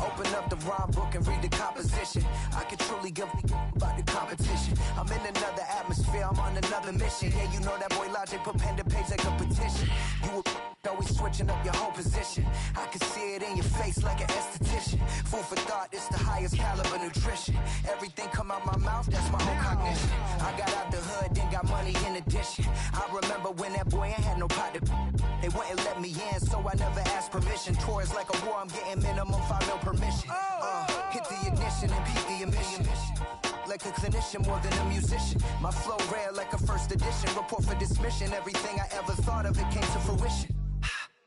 Open up the rhyme book and read the composition. I can truly give about the competition. I'm in another atmosphere, I'm on another mission. Yeah, you know that boy Logic put pen to page like a petition. You always switching up your whole position. I can see it in your face like an esthetician. Food for thought, it's the highest caliber nutrition. Everything come out my mouth, that's my own cognition. I got out the hood, then got money in addition. I remember when that boy ain't had no pot to. They wouldn't let me in, so I never asked permission. Tours like a war, I'm getting minimum 5 mil permission. Hit the ignition and beat the emission. Like a clinician more than a musician. My flow rare like a first edition. Report for dismission. Everything I ever thought of, it came to fruition.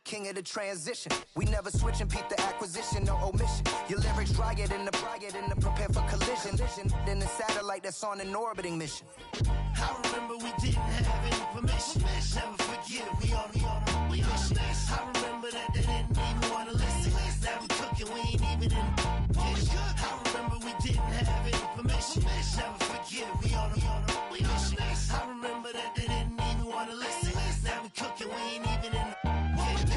King of the transition. We never switch and peep the acquisition, no omission. Your lyrics drier than the prepare for collision. Then the satellite that's on an orbiting mission. I remember we didn't have any permission. Never forget we on mission. I remember that they didn't even want to listen. Now we cooking, we ain't even in the kitchen. I remember we didn't have any permission. Never forget we on mission. I remember that they didn't even want to listen. Now we cooking, we ain't even in the kitchen.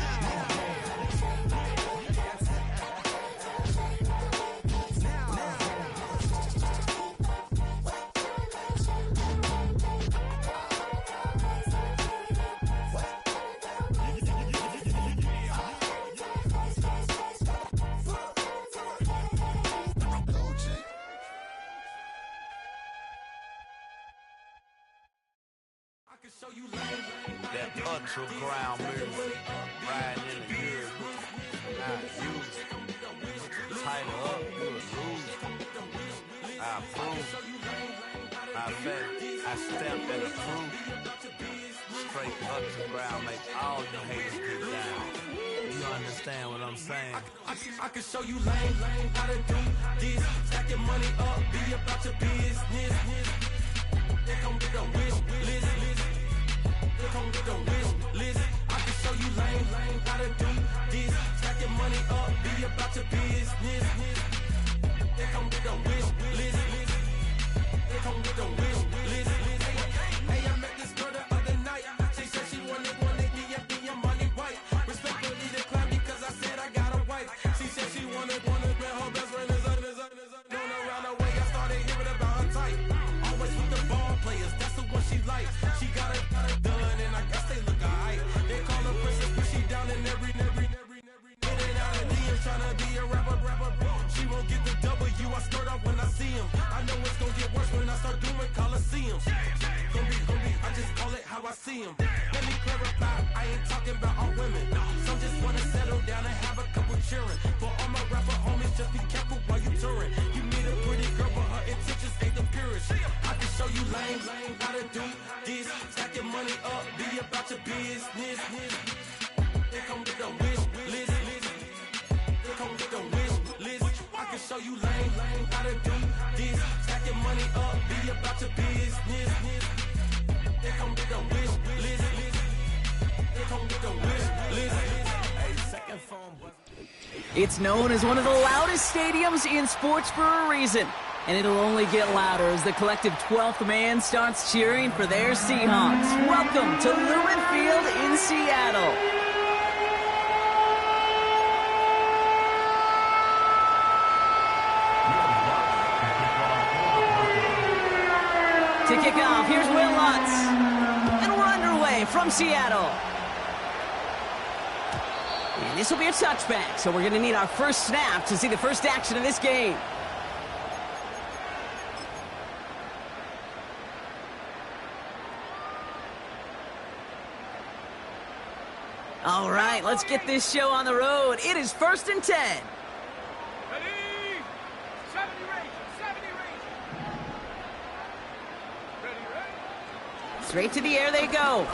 That ultra ground music, riding in the years, I use tighten up, you would lose. I approve, I bet, I step and approve. Straight ultra ground makes all you haters get down. You understand what I'm saying? I can show you lame, how to do this. Stack your money up, be about your business. They come with a wish list. They come with a wish list. I can show you lame, how to do this. Stack your money up, be about your business. They come with a wish list. They come with a wish list. Hey, I met this girl the other night. She said she wanted me and money white. Respectfully declined because I said I got a wife. She said she wanted man, her best friend is known around the way. I started hearing about her type. Always with the ball players, that's the one she likes. She got it done, and I guess they look alright. They call her princess, but she down in every. In and out of DMs, tryna be a rapper. She won't get the W, I skirt off when I see him. I know it's gonna get worse when I start doing Coliseums. Gonna be, I just call it how I see him. Let me clarify, I ain't talking about all women. Some just wanna settle down and have a couple cheering. For all my rapper homies, just be careful while you touring. You meet a pretty girl, but her intentions ain't the purest. I can show you lame, how to do this. Stack your money up, be about your business. They come with a wish list. They come with a wish list. I can show you lame, how to do this. Stack your money up, be about your business. They come with a wish list. They come with a wish list. Hey, second phone. It's known as one of the loudest stadiums in sports for a reason. And it'll only get louder as the collective 12th man starts cheering for their Seahawks. Welcome to Labbin Field in Seattle. To kick off, here's Will Lutz. And we're underway from Seattle. And this will be a touchback, so we're going to need our first snap to see the first action of this game. All right, let's get this show on the road. It is 1st and 10. Ready? 70 range. Ready? Straight to the air they go.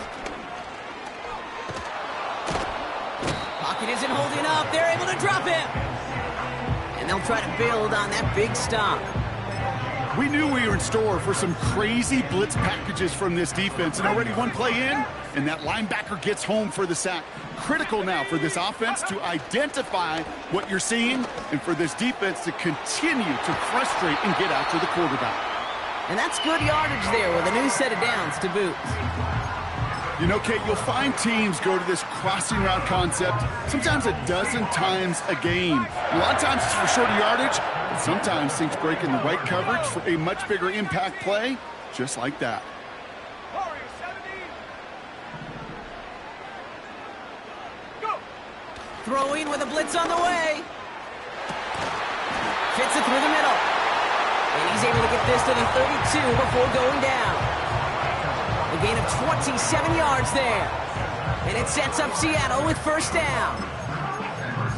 Pocket isn't holding up. They're able to drop him. And they'll try to build on that big stop. We knew we were in store for some crazy blitz packages from this defense, and already one play in, and that linebacker gets home for the sack. Critical now for this offense to identify what you're seeing and for this defense to continue to frustrate and get out to the quarterback. And that's good yardage there with a new set of downs to boot. You know, Kate, you'll find teams go to this crossing route concept sometimes a dozen times a game. A lot of times it's for shorter yardage, but sometimes things break in the right coverage for a much bigger impact play, just like that. Warrior 70. Go. Throwing with a blitz on the way. Fits it through the middle. And he's able to get this to the 32 before going down. A gain of 27 yards there. And it sets up Seattle with first down.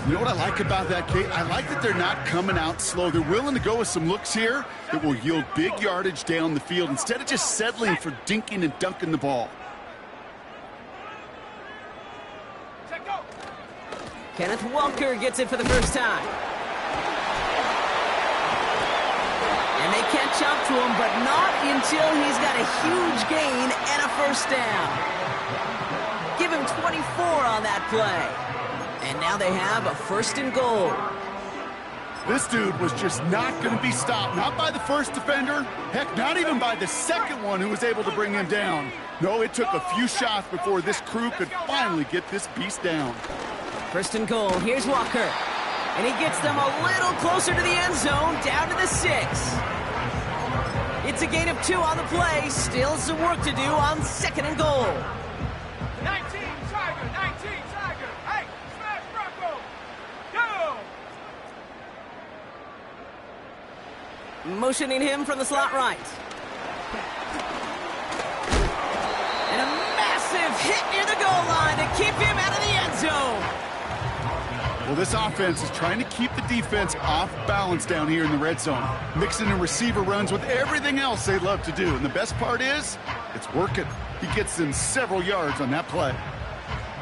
You know what I like about that, Kate? I like that they're not coming out slow. They're willing to go with some looks here that will yield big yardage down the field instead of just settling for dinking and dunking the ball. Check go. Kenneth Walker gets it for the first time. And they catch up to him, but not until he's got a huge gain and a first down. Give him 24 on that play. And now they have a first and goal. This dude was just not going to be stopped. Not by the first defender. Heck, not even by the second one who was able to bring him down. No, it took a few shots before this crew could finally get this beast down. First and goal. Here's Walker. And he gets them a little closer to the end zone, down to the 6. It's a gain of 2 on the play. Still some work to do on second and goal. 19 Tiger. 19 Tiger. Hey, smash Bronco. Go. Motioning him from the slot right. And a massive hit near the goal line to keep him out of the end zone. Well, this offense is trying to keep the defense off balance down here in the red zone, mixing in receiver runs with everything else they love to do. And the best part is, it's working. He gets them several yards on that play.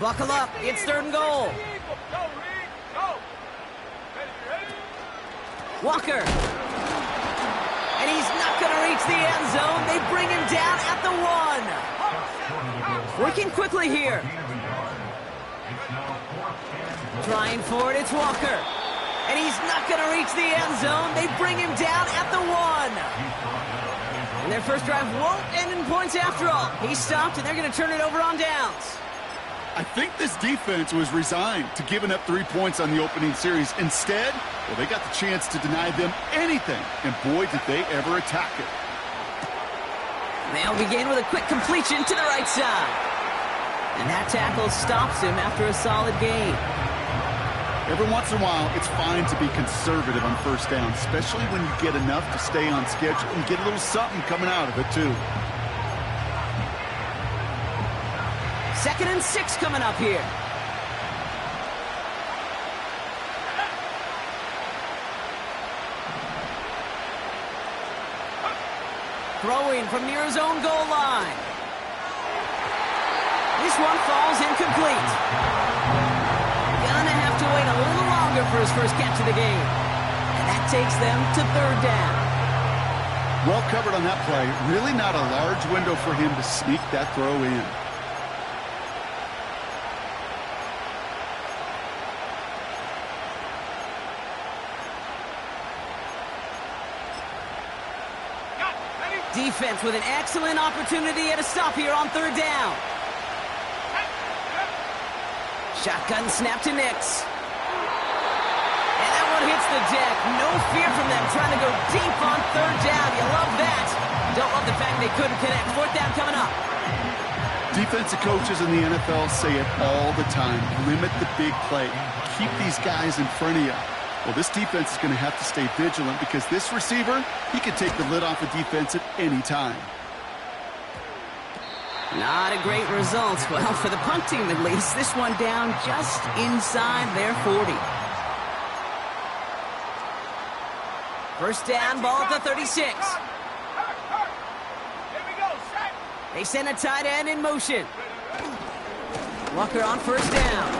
Buckle up. It's third and goal. Go, Reed. Go. Ready. Walker. And he's not going to reach the end zone. They bring him down at the 1. Working quickly here. Trying for it, it's Walker. And he's not going to reach the end zone. They bring him down at the 1. And their first drive won't end in points after all. He stopped, and they're going to turn it over on downs. I think this defense was resigned to giving up 3 points on the opening series. Instead, well, they got the chance to deny them anything. And boy, did they ever attack it. They'll begin with a quick completion to the right side. And that tackle stops him after a solid gain. Every once in a while, it's fine to be conservative on first down, especially when you get enough to stay on schedule and get a little something coming out of it, too. 2nd and 6 coming up here. Throwing from near his own goal line. This one falls incomplete. Gonna have to wait a little longer for his first catch of the game. And that takes them to third down. Well covered on that play. Really not a large window for him to sneak that throw in. Defense with an excellent opportunity at a stop here on third down. Shotgun snap to Nix. And that one hits the deck. No fear from them trying to go deep on third down. You love that. Don't love the fact they couldn't connect. Fourth down coming up. Defensive coaches in the NFL say it all the time. Limit the big play. Keep these guys in front of you. Well, this defense is going to have to stay vigilant because this receiver, he can take the lid off a defense at any time. Not a great result. Well, for the punt team at least, this one down just inside their 40. First down, ball at the 36. Here we go, set. They send a tight end in motion. Walker on first down.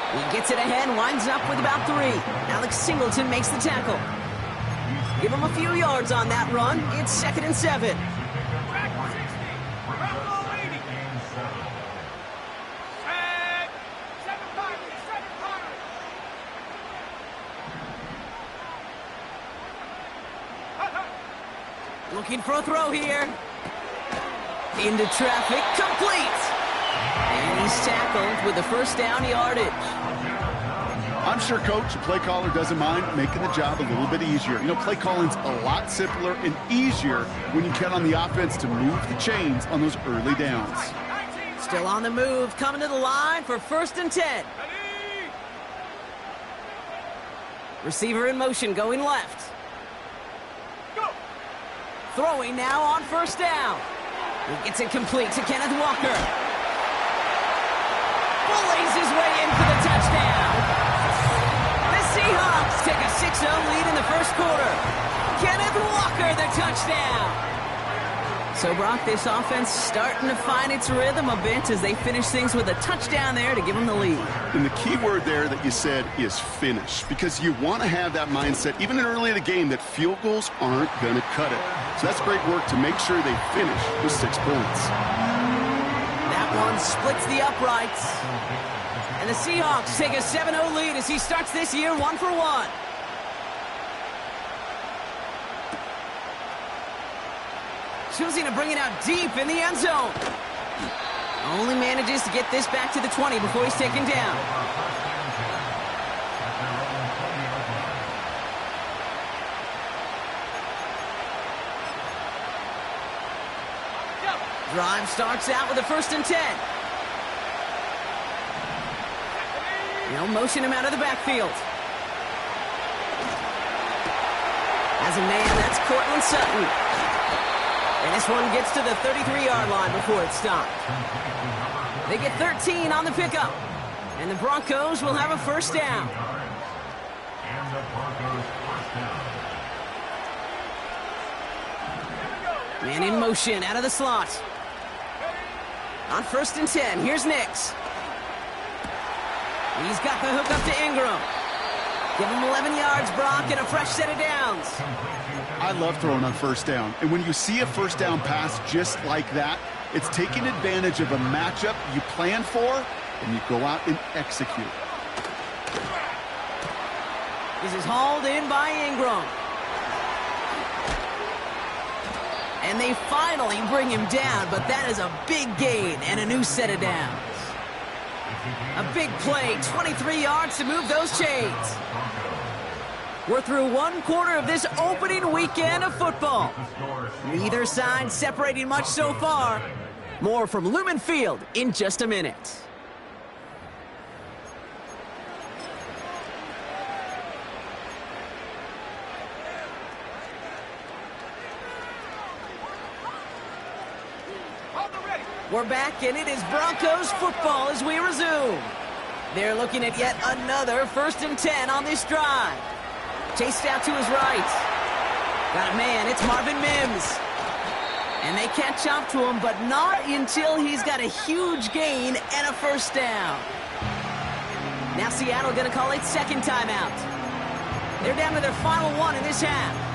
He gets it ahead, winds up with about 3. Alex Singleton makes the tackle. Give him a few yards on that run. It's 2nd and 7. Back 60. Bravo 80. Set. 7 Pirates. 7 Pirates. Looking for a throw here. Into traffic, complete. And he's tackled with the first down yardage. I'm sure, Coach, the play caller doesn't mind making the job a little bit easier. You know, play calling's a lot simpler and easier when you count on the offense to move the chains on those early downs. Still on the move, coming to the line for 1st and 10. Receiver in motion, going left. Go. Throwing now on 1st down. He gets it complete to Kenneth Walker. Bullets his way in for the touchdown. The Seahawks take a 6-0 lead in the first quarter. Kenneth Walker, the touchdown. So, Brock, this offense starting to find its rhythm a bit as they finish things with a touchdown there to give them the lead. And the key word there that you said is finish, because you want to have that mindset, even early in the game, that field goals aren't going to cut it. So that's great work to make sure they finish with 6 points. That one splits the uprights. And the Seahawks take a 7-0 lead as he starts this year 1-for-1. Choosing to bring it out deep in the end zone. Only manages to get this back to the 20 before he's taken down. Drive starts out with a 1st and 10. They'll motion him out of the backfield. As a man, that's Cortland Sutton. And this one gets to the 33-yard line before it's stopped. They get 13 on the pickup. And the Broncos will have a 1st down. Man in motion out of the slot. On 1st and 10, here's Nix. He's got the hook up to Ingram. Give him 11 yards, Brock, and a fresh set of downs. I love throwing on 1st down. And when you see a 1st down pass just like that, it's taking advantage of a matchup you plan for, and you go out and execute. This is hauled in by Ingram. And they finally bring him down, but that is a big gain and a new set of downs. A big play, 23 yards to move those chains. We're through 1 quarter of this opening weekend of football. Neither side separating much so far. More from Lumen Field in just a minute. We're back, and it is Broncos football as we resume. They're looking at yet another 1st and 10 on this drive. Chased out to his right. Got a man, it's Marvin Mims. And they catch up to him, but not until he's got a huge gain and a 1st down. Now Seattle going to call it 2nd timeout. They're down to their final 1 in this half.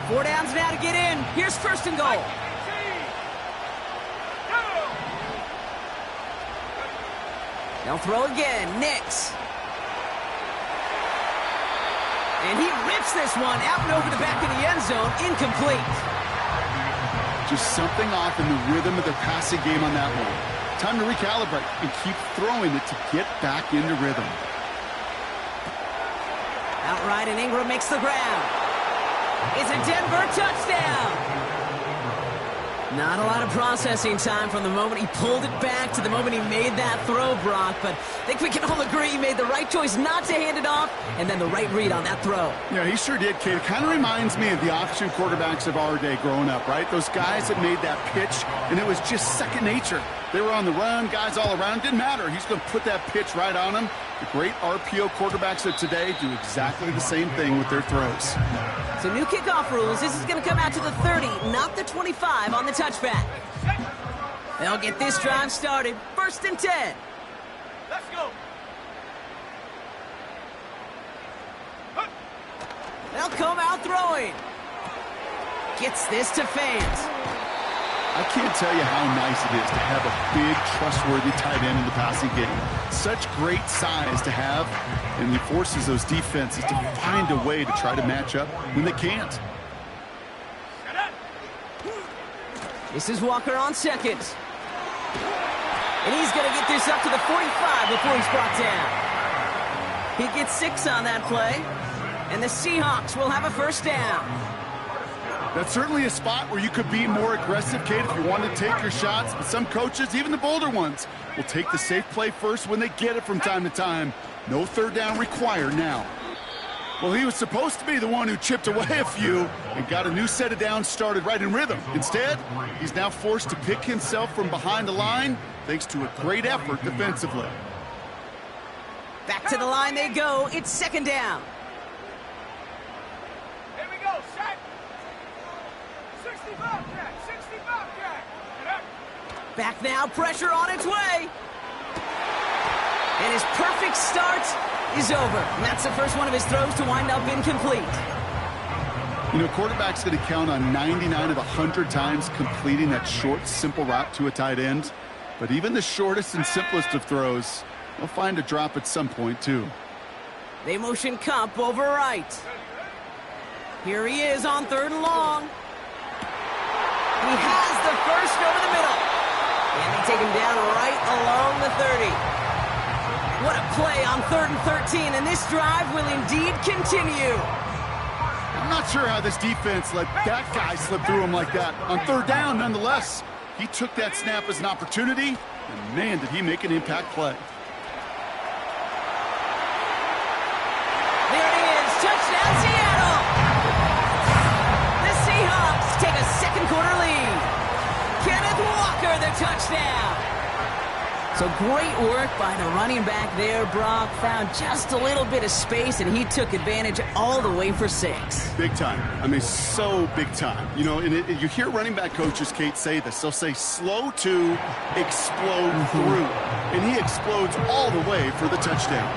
4 downs now to get in. Here's 1st and goal. They'll throw again. Nix. And he rips this one out and over the back of the end zone. Incomplete. Just something off in the rhythm of their passing game on that one. Time to recalibrate and keep throwing it to get back into rhythm. Outright, and Ingram makes the ground. It's a Denver touchdown. Not a lot of processing time from the moment he pulled it back to the moment he made that throw, Brock. But I think we can all agree he made the right choice not to hand it off, and then the right read on that throw. Yeah, he sure did, Kate. It kind of reminds me of the offshoot quarterbacks of our day growing up, right? Those guys that made that pitch, and it was just second nature. They were on the run, guys all around. It didn't matter. He's going to put that pitch right on him. The great RPO quarterbacks of today do exactly the same thing with their throws. So new kickoff rules. This is going to come out to the 30, not the 25 on the touchback. They'll get this drive started. 1st and 10. Let's go. They'll come out throwing. Gets this to Fant. I can't tell you how nice it is to have a big, trustworthy tight end in the passing game. Such great size to have, and he forces those defenses to find a way to try to match up when they can't. This is Walker on second. And he's going to get this up to the 45 before he's brought down. He gets 6 on that play, and the Seahawks will have a first down. That's certainly a spot where you could be more aggressive, Kate, if you want to take your shots. But some coaches, even the bolder ones, will take the safe play first when they get it from time to time. No third down required now. Well, he was supposed to be the one who chipped away a few and got a new set of downs started right in rhythm. Instead, he's now forced to pick himself from behind the line thanks to a great effort defensively. Back to the line they go. It's second down. Here we go, set. 65 jack, 65 jack. Back now, pressure on its way. And his perfect start is over. And that's the first one of his throws to wind up incomplete. You know, quarterback's going to count on 99 of 100 times completing that short, simple route to a tight end. But even the shortest and simplest of throws, they'll find a drop at some point, too. They motion Cup over right. Here he is on 3rd and long. He has the first over the middle. And they take him down right along the 30. What a play on 3rd and 13, and this drive will indeed continue. I'm not sure how this defense let that guy slip through him like that. On 3rd down, nonetheless, he took that snap as an opportunity, and man, did he make an impact play. There it is, touchdown Seattle! The Seahawks take a second quarter lead. Kenneth Walker, the touchdown. So great work by the running back there, Brock. Found just a little bit of space, and he took advantage all the way for 6. Big time. I mean, so big time. You know, and you hear running back coaches, Kate, say this. They'll say slow to explode through. And he explodes all the way for the touchdown.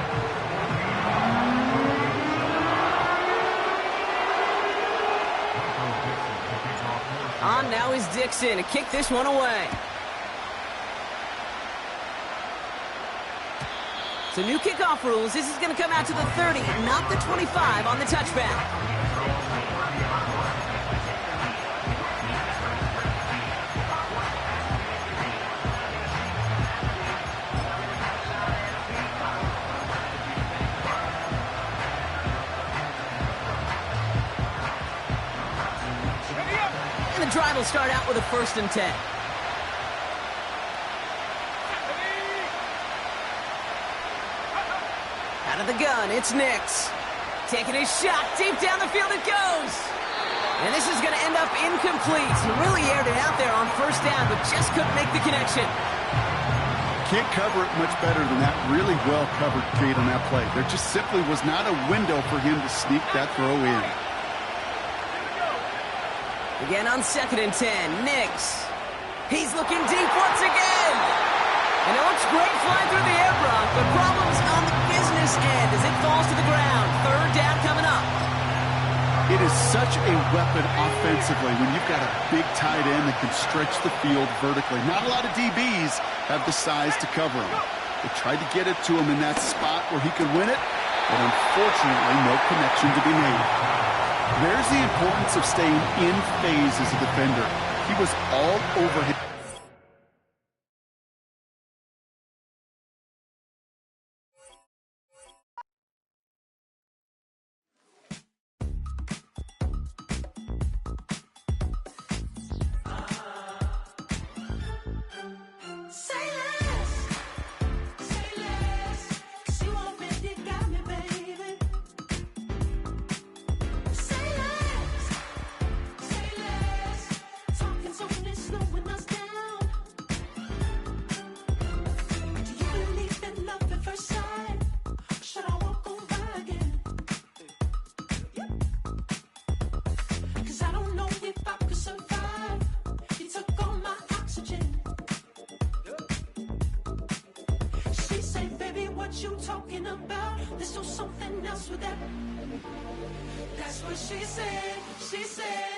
On now is Dixon to kick this one away. So new kickoff rules. This is going to come out to the 30, not the 25 on the touchback. And the drive will start out with a 1st and 10. Out of the gun, it's Nix. Taking his shot, deep down the field it goes. And this is going to end up incomplete. He really aired it out there on 1st down, but just couldn't make the connection. Can't cover it much better than that. Really well covered, Kate, on that play. There just simply was not a window for him to sneak that throw in. Again on 2nd and 10, Nix. He's looking deep once again. And it looks great flying through the air, Brock, but problems on the business end as it falls to the ground. 3rd down coming up. It is such a weapon offensively when you've got a big tight end that can stretch the field vertically. Not a lot of DBs have the size to cover him. They tried to get it to him in that spot where he could win it, but unfortunately no connection to be made. There's the importance of staying in phase as a defender. He was all over him. You talking about? Let's do something else with that. That's what she said. She said.